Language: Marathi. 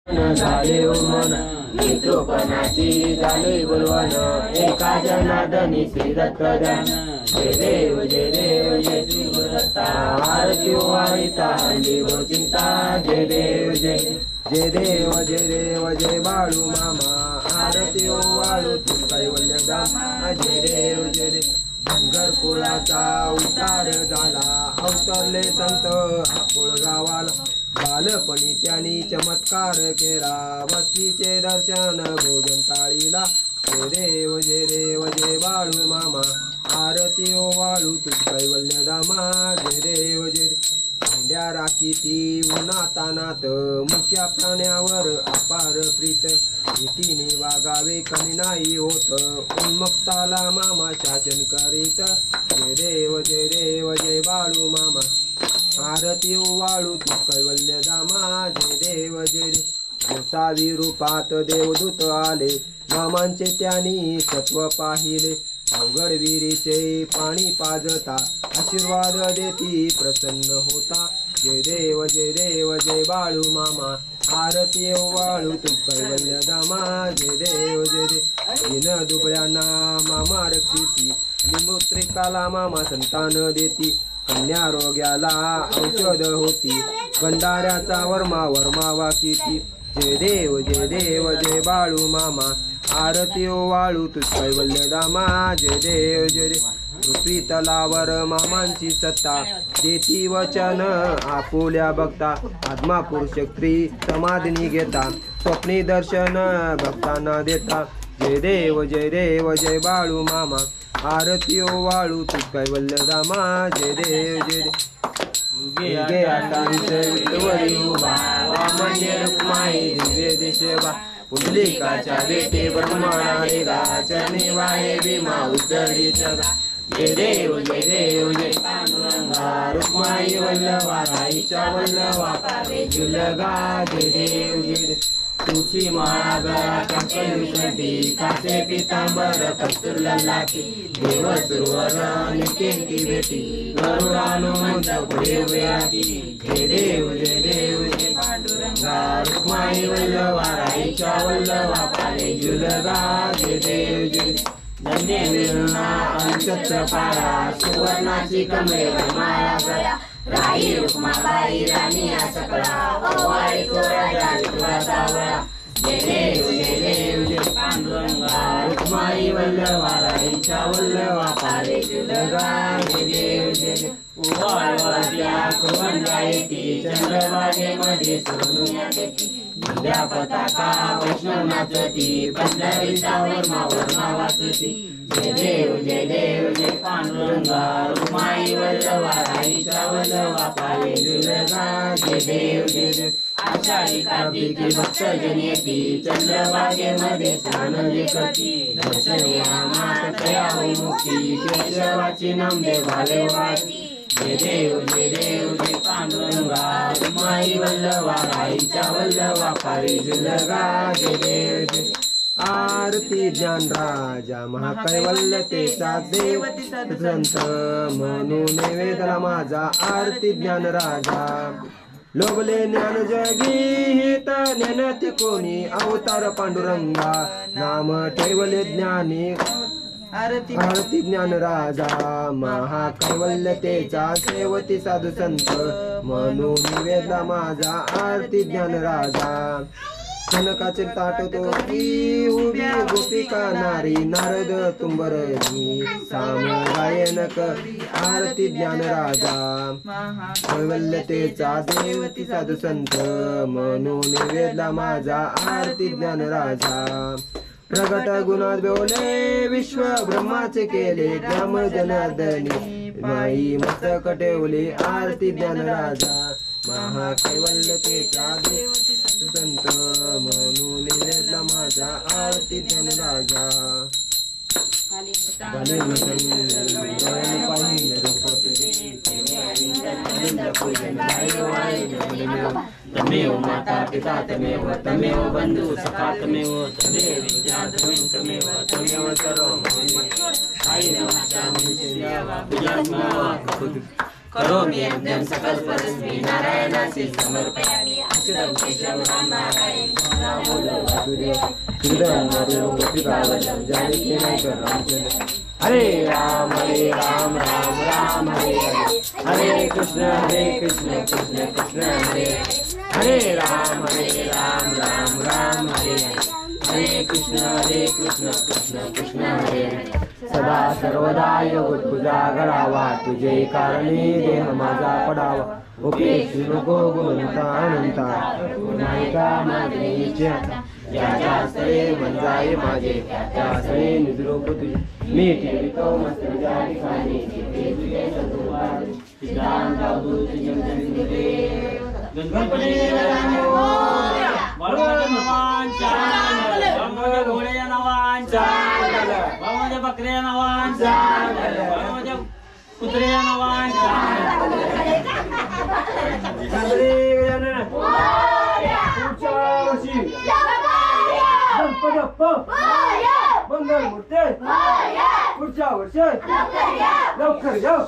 झाले मन मित्रोपणाची झाले बोलवण एका जनार्दनी श्री दत्तदान जय देव जय देव जय श्री गुरुदत्ता आरती वारिता हल्ली व चिंता जय देव जय जय देव जय देव जय बाळू मामा आरती वाळू तू कैवल्यधाम जय देव जय देव घरकुळाचा उतार झाला अवतरले संत आकुळ गावाला बालपणी त्यांनी चमत्कार केला वस्तीचे दर्शन भोजन ताळीला जय देव जय बाळू मामा आरती वाळू तू कैवल्यधामा जय देव जय मेंढ्या राखीती उन्हातानात मुख्या प्राण्यावर अपार प्रीत भीतीने वागावे कमी नाही होत उन्मत्ताला मामा शासन करीत जय देव जय बाळू मामा आरती वाळू तू कैवल्यधामा जय देव जय गोसावी रूपात देवदूत आले मामांचे त्यांनी सत्व पाहिले अवघड विहिरीचे पाणी पाजता आशीर्वाद देती प्रसन्न होता जय देव जय बाळू मामा आरती वाळू तू कैवल्यधामा जय देव दिन दुबळ्यांना मामा रक्षिती निमूत्रिकाला मामा संतान देती कन्या रोग्याला औषध होती भंडाऱ्याचा वर्मा वाकिती जय देव जय बाळू मामा आरती वाळू तू कैवल्यधामा जय देव पृथ्वी तलावर मामांची सत्ता देती वचन आपुल्या बघता आत्मा पुरुष स्त्री समाधनी घेता स्वप्नी दर्शन भक्तांना देता जय देव जय बाळू मामा आरती वाळू तू कैवल्यधामा जय देव गे आतावरी उभा वामने रुक्माई दिव्य दिशेवा पुंडलिकाच्या बेटे ब्रह्मणाने चरणी वाहे भीमा उतरली जगा जय देव जय पांडुरंगा रुक्माई वल्लभा राईच्या वल्लभा जुलगा जय देव जय तुझी माळा गळा कंकळी कासे पितांबर कस्तुर लाटी देव सुरवर नित्यंती बेटी गरुडानो पुढे वेळाटी जय देव जय पांडुरंगा रुक्माई वल्लभा राईच्या वल्लभा पाले जुलगा जय देव जय धन्य विरुणा अंचत्र पारा सुवर्णाची कमळे माळा गळा राई रुक्माबाई राणी सकळा ओवाळी तो राजा विठुराचा वळा जय देव जय पांडुरंगा रुक्माई वल्लभा राईच्या वल्लभा पाले जुलगा जय देव जय ओवाळवाद्या कुवंड्या येती चंद्रभागेमध्ये सोनुया देती दिव्या पताका वैष्णव नाचती पंढरीचा वर्मा वाचती जय देव जय पांडुरंगा रुक्माई वल्लभा राईच्या वल्लभा पाले जुलगा जय देव जय आषाढी कार्तिकी भक्तजन येती चंद्रभागेमध्ये स्नान करती दर्शनिया मात तया होई मुक्ती केशवाची नामदेव भाले वाटी जय देव जय पांडुरंगा रुक्माई वल्लभा राईच्या वल्लभा पाले जुलगा जय देव जय आरती ज्ञान राजा महाकैवल्यतेचा देवती संत म्हणून वेदला माझा आरती ज्ञान राजा लोभले ज्ञान जगी हित नेनती कोणी अवतार पांडुरंगा नाम ठेवले ज्ञानी आरती ज्ञान राजा महाकैवल्यतेचा सेवती साधू संत म्हणून वेदला माझा आरती ज्ञान राजा कनकाचे ताट तो उभी गोपिका नारी नारद तुंबरनी साम गायन करी आरती ज्ञान राजा कैवल्यतेचा देवती साधू संत म्हणून वेदला माझा आरती ज्ञान राजा प्रगट गुणात बोले विश्व ब्रह्माचे केले ग्राम जनार्दनी माई मस्तक ठेवले आरती ज्ञान राजा महाकैवल्यतेचा देवती संत म्हणून वेदला माझा आरती ज्ञान राजा तमेव माता पिता तमेव तमेव बंधु सखा तमेव तमेव विद्या तमेव तमेव सर्वं करोमि यज्ञं सकल परस्मै नारायणासी समर्पयामि अच्युतं केशवं नारायणं जानकी नायक रामचंद्र हरे राम राम राम हरे हरे हरे कृष्ण कृष्ण कृष्ण हरे हरे राम राम राम हरे हरे हरे कृष्ण कृष्ण कृष्ण हरे हरे सदा सर्वदा योग तुझा घडावा तुझे कारणी देह माझा पडावा उपेक्षू नको गुणवंता अनंता नायका माझे इच्छा ज्याच्या स्थळे मन जाय माझे त्या स्थळे निजरूप तुझे मी ठेवितो मस्त तुझ्या ठिकाणी ते तुझे सदुपार सिद्धांत अवधूत जगदंबे गणपती घोड्या नावांच्या बकऱ्या नावांच्या कुत्र्या नावांच्या मंगल मूर्ती पुढच्या वर्षी लवकर जाऊ